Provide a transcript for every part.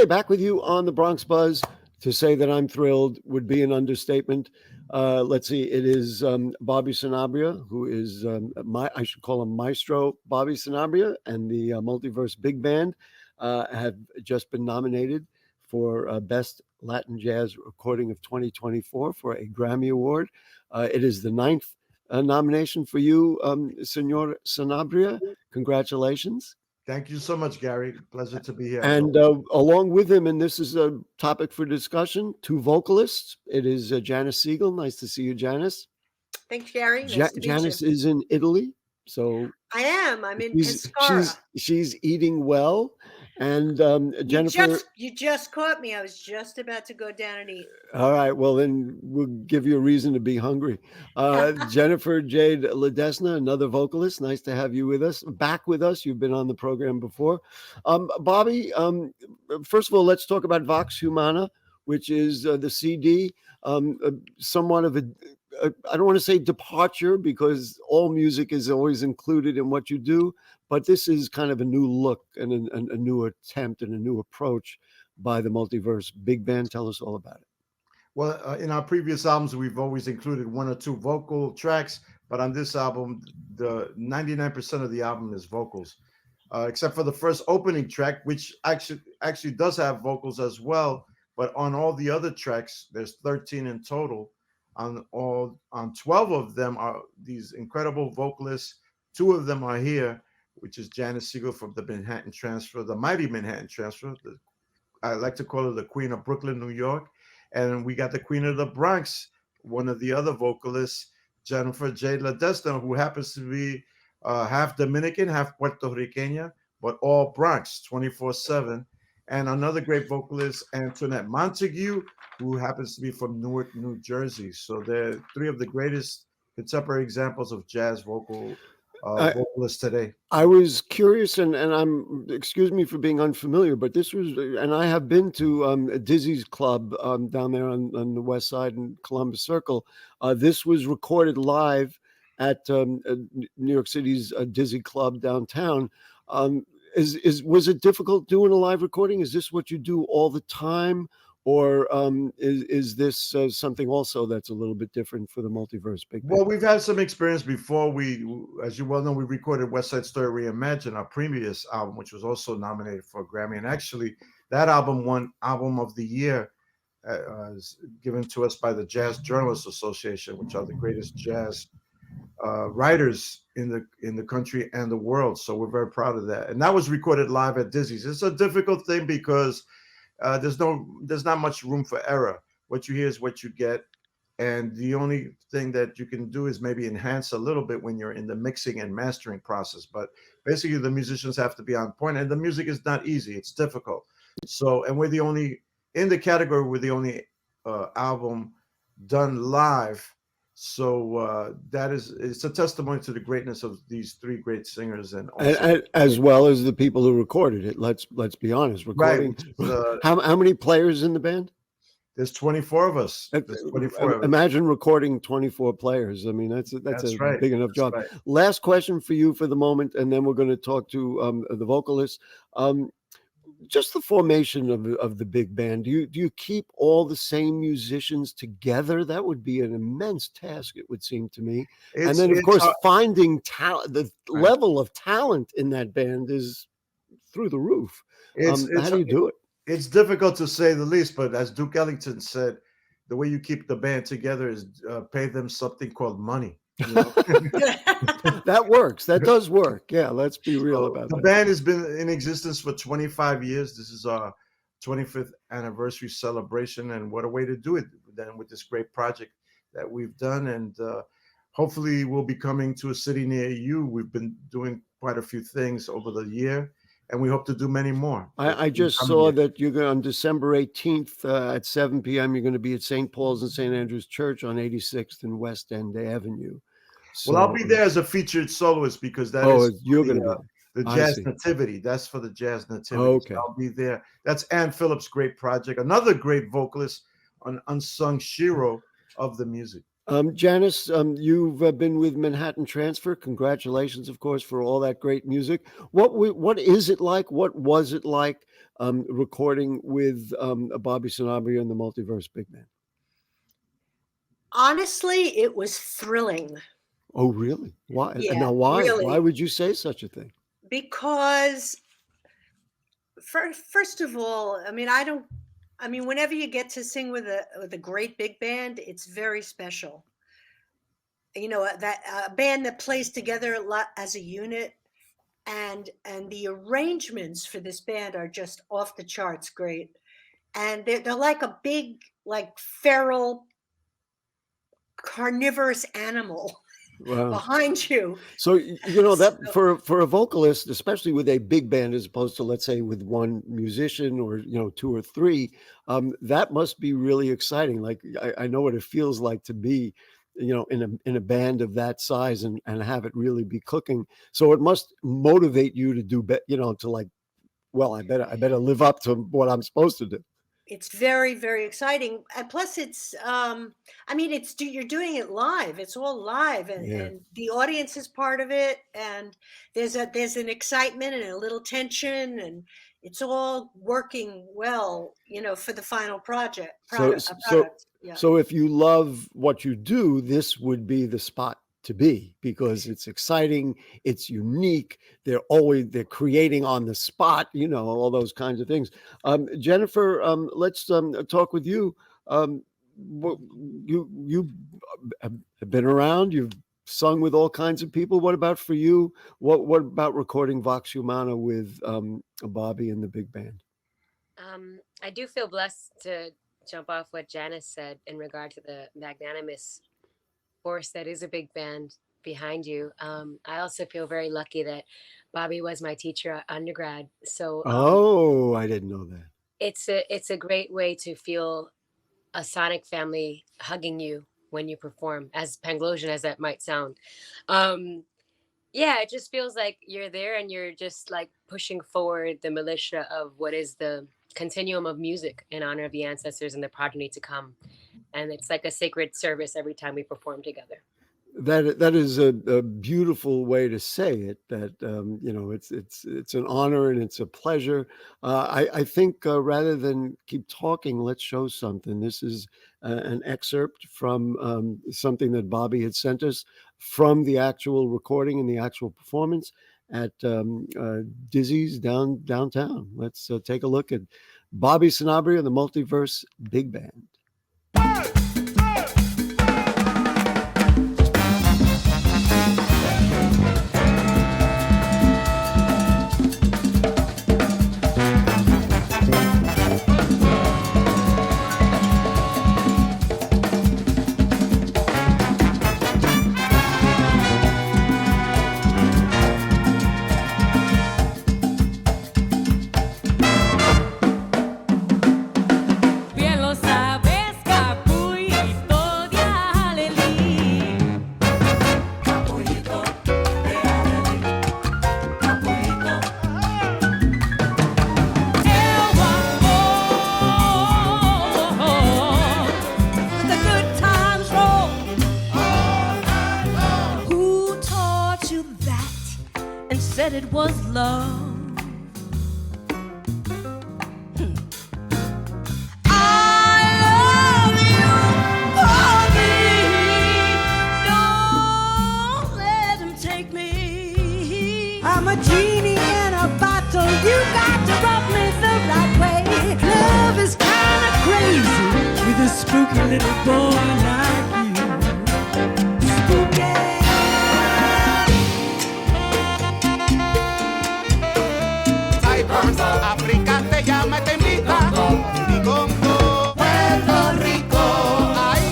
Okay, back with you on the Bronx Buzz. To say that I'm thrilled would be an understatement. Let's see, it is Bobby Sanabria, who is I should call him Maestro Bobby Sanabria, and the Multiverse Big Band have just been nominated for Best Latin Jazz Recording of 2024 for a Grammy Award. It is the 9th nomination for you, Senor Sanabria. Congratulations. Thank you so much, Gary. Pleasure to be here. And along with him, and this is a topic for discussion, 2 vocalists. It is Janis Siegel. Nice to see you, Janis. Thanks, Gary. Nice to Janis meet you. is in Italy, so I am. I'm in Pescara. She's eating well. And Jennifer, you just caught me. I was just about to go down and eat. All right. Well, then we'll give you a reason to be hungry. Jennifer Jade Ledesna, another vocalist. Nice to have you with us. Back with us. You've been on the program before. Bobby, first of all, let's talk about Vox Humana, which is the CD, somewhat of a, I don't want to say departure, because all music is always included in what you do, but this is kind of a new look and a new attempt and a new approach by the Multiverse Big Band. Tell us all about it. Well, in our previous albums, we've always included 1 or 2 vocal tracks, but on this album, the 99% of the album is vocals, except for the first opening track, which actually does have vocals as well. But on all the other tracks, there's 13 in total. On 12 of them are these incredible vocalists. 2 of them are here, which is Janis Siegel from the Manhattan Transfer, the mighty Manhattan Transfer. I like to call her the Queen of Brooklyn, New York. And we got the Queen of the Bronx, one of the other vocalists, Jennifer Jade Ledesna, who happens to be half Dominican, half Puerto Rican, but all Bronx, 24/7. And another great vocalist, Antoinette Montague, who happens to be from Newark, New Jersey. So they're 3 of the greatest contemporary examples of jazz vocalists today. I was curious, and I'm, excuse me for being unfamiliar, but this was, and I have been to Dizzy's Club down there on the west side in Columbus Circle. This was recorded live at New York City's Dizzy Club downtown. Was it difficult doing a live recording? Is this what you do all the time? Or is this something also that's a little bit different for the Multiverse Big Band? Well, we've had some experience before. As you well know, we recorded West Side Story Reimagined, our previous album, which was also nominated for a Grammy. And actually, that album won Album of the Year, given to us by the Jazz Journalists Association, which are the greatest jazz writers in the country and the world. So we're very proud of that. And that was recorded live at Dizzy's. It's a difficult thing because there's not much room for error. What you hear is what you get, and the only thing that you can do is maybe enhance a little bit when you're in the mixing and mastering process. But basically, the musicians have to be on point, and the music is not easy; it's difficult. So, and we're the only in the category. We're the only album done live. So it's a testimony to the greatness of these 3 great singers, and as well as the people who recorded it. Let's be honest. Recording. Right. How many players in the band? There's 24 of us. Imagine recording 24 players. I mean, that's a right. Big enough job. Right. Last question for you for the moment, and then we're going to talk to the vocalists. Just the formation of the big band. Do you keep all the same musicians together? That would be an immense task, it would seem to me. And then, of course, finding talent. The level of talent in that band is through the roof. How do you do it? It's difficult to say the least, but as Duke Ellington said, the way you keep the band together is pay them something called money. You know? That works. That does work. Yeah, let's be real about that. The band has been in existence for 25 years. This is our 25th anniversary celebration, and what a way to do it then with this great project that we've done. And hopefully we'll be coming to a city near you. We've been doing quite a few things over the year, and we hope to do many more. I just saw that you're going on December 18th at 7 p.m. You're going to be at St. Paul's and St. Andrew's Church on 86th and West End Avenue. So, well, I'll be there as a featured soloist because you're going to be the Jazz Nativity. That's for the Jazz Nativity. Okay, so I'll be there. That's Ann Phillips' great project. Another great vocalist, an unsung hero of the music. Janis, you've been with Manhattan Transfer. Congratulations, of course, for all that great music. What is it like? What was it like recording with Bobby Sanabria and the Multiverse Big Band? Honestly, it was thrilling. Oh, really? Why? Yeah, Now, why? really. Why would you say such a thing? Because first of all, whenever you get to sing with a great big band, it's very special. That a band that plays together a lot as a unit, and the arrangements for this band are just off the charts great. And they're like a big, like feral carnivorous animal behind you. So that for a vocalist, especially with a big band as opposed to, let's say, with one musician or two or three, that must be really exciting. Like I know what it feels like to be in a band of that size and have it really be cooking. So it must motivate you to do to like, well, I better live up to what I'm supposed to do. It's very, very exciting. And plus it's, you're doing it live. It's all live and the audience is part of it. And there's an excitement and a little tension, and it's all working well, for the final product. So if you love what you do, this would be the spot to be, because it's exciting, it's unique. They're creating on the spot, all those kinds of things. Jennifer, let's talk with you. You have been around. You've sung with all kinds of people. What about for you? What about recording Vox Humana with Bobby and the big band? I do feel blessed to jump off what Janis said in regard to the magnanimous force that is a big band behind you. I also feel very lucky that Bobby was my teacher at undergrad. So I didn't know that. It's a great way to feel a sonic family hugging you when you perform, as Panglossian as that might sound. It just feels like you're there and you're just like pushing forward the militia of what is the continuum of music in honor of the ancestors and the progeny to come. And it's like a sacred service every time we perform together. That is a beautiful way to say it. That it's an honor and it's a pleasure. I think rather than keep talking, let's show something. This is an excerpt from something that Bobby had sent us from the actual recording and the actual performance at Dizzy's downtown. Let's take a look at Bobby Sanabria and the Multiverse Big Band. Said it was love. I love you, Bobby. Don't let him take me. I'm a genie in a bottle. You got to rub me the right way. Love is kind of crazy with a spooky little boy like you. Spooky. África te llama y te invita, y Congo, Puerto Rico, ay.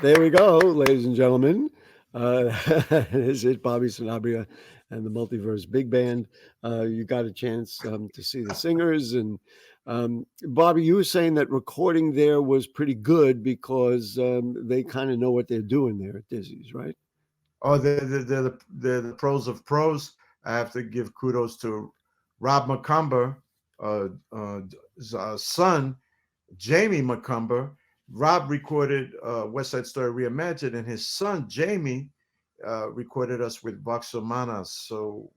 There we go, ladies and gentlemen. Is it Bobby Sanabria and the Multiverse Big Band? You got a chance to see the singers. And Bobby, you were saying that recording there was pretty good because they kind of know what they're doing there at Dizzy's, right? Oh, they're the pros of pros. I have to give kudos to Rob McCumber, son, Jamie McCumber. Rob recorded West Side Story Reimagined, and his son, Jamie, recorded us with Vox Humana. So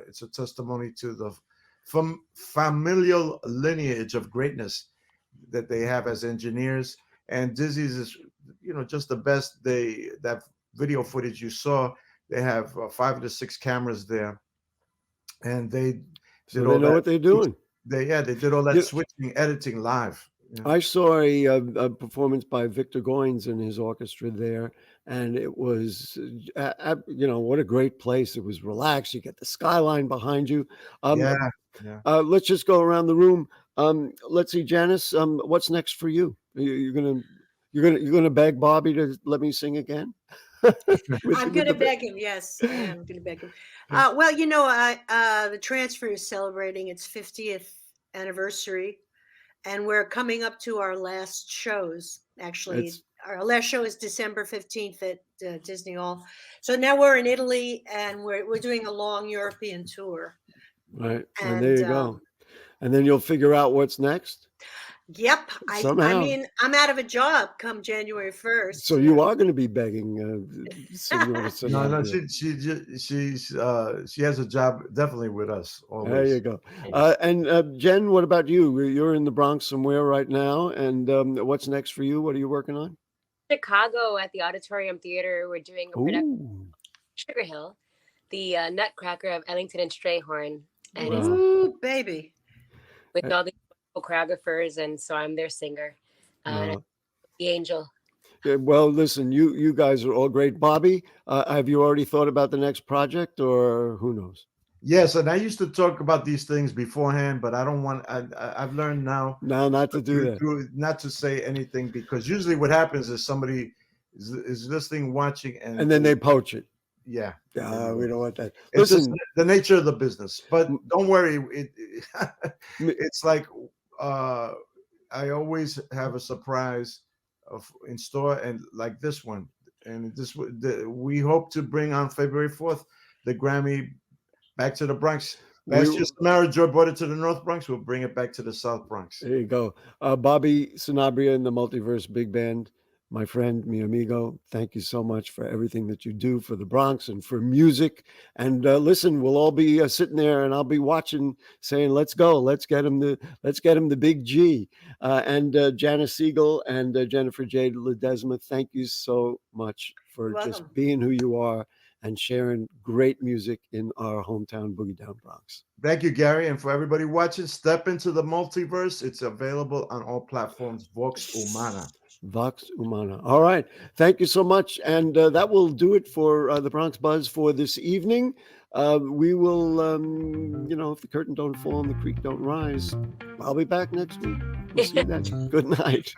it's a testimony to the familial lineage of greatness that they have as engineers. And Dizzy's is, just the best. That video footage you saw, they have 5 to 6 cameras there, and they know what they're doing. They did all that switching, editing live. Yeah. I saw a performance by Victor Goines and his orchestra there, and it was, what a great place. It was relaxed. You get the skyline behind you. Let's just go around the room. Let's see, Janis. What's next for you? You're gonna beg Bobby to let me sing again? I'm going to beg him. Yes, I am going to beg him. The transfer is celebrating its 50th anniversary, and we're coming up to our last shows. Actually, our last show is December 15th at Disney Hall. So now we're in Italy, and we're doing a long European tour. Right, and there you go. And then you'll figure out what's next. Yep. I mean, I'm out of a job come January 1st. So you are going to be begging. No, she has a job definitely with us always. There you go. And Jen, what about you? You're in the Bronx somewhere right now. And what's next for you? What are you working on? Chicago at the Auditorium Theater. We're doing a production Sugar Hill, the Nutcracker of Ellington and Strayhorn. And it's baby. With all the choreographers, and so I'm their singer, the angel. Yeah, well, listen, you guys are all great. Bobby, have you already thought about the next project, or who knows? Yes, and I used to talk about these things beforehand, but I don't want. I've learned now not to do that, not to say anything, because usually what happens is somebody is listening, watching, and then they poach it. Yeah, we don't want that. It's just the nature of the business. But don't worry, it's like I always have a surprise in store, and like this one. And we hope to bring on February 4th the Grammy back to the Bronx. Last year, Samara Joy brought it to the North Bronx. We'll bring it back to the South Bronx. There you go. Bobby Sanabria and the Multiverse Big Band. My friend, mi amigo, thank you so much for everything that you do for the Bronx and for music. And listen, we'll all be sitting there, and I'll be watching, saying, "Let's go, let's get him the big G." And Janis Siegel and Jennifer Jade Ledesma, thank you so much for just being who you are and sharing great music in our hometown Boogie Down Bronx. Thank you, Gary, and for everybody watching, step into the multiverse. It's available on all platforms. Vox Humana. Vox Humana. All right. Thank you so much. And that will do it for the Bronx Buzz for this evening. We will, if the curtain don't fall and the creek don't rise, I'll be back next week. We'll see you then. Good night.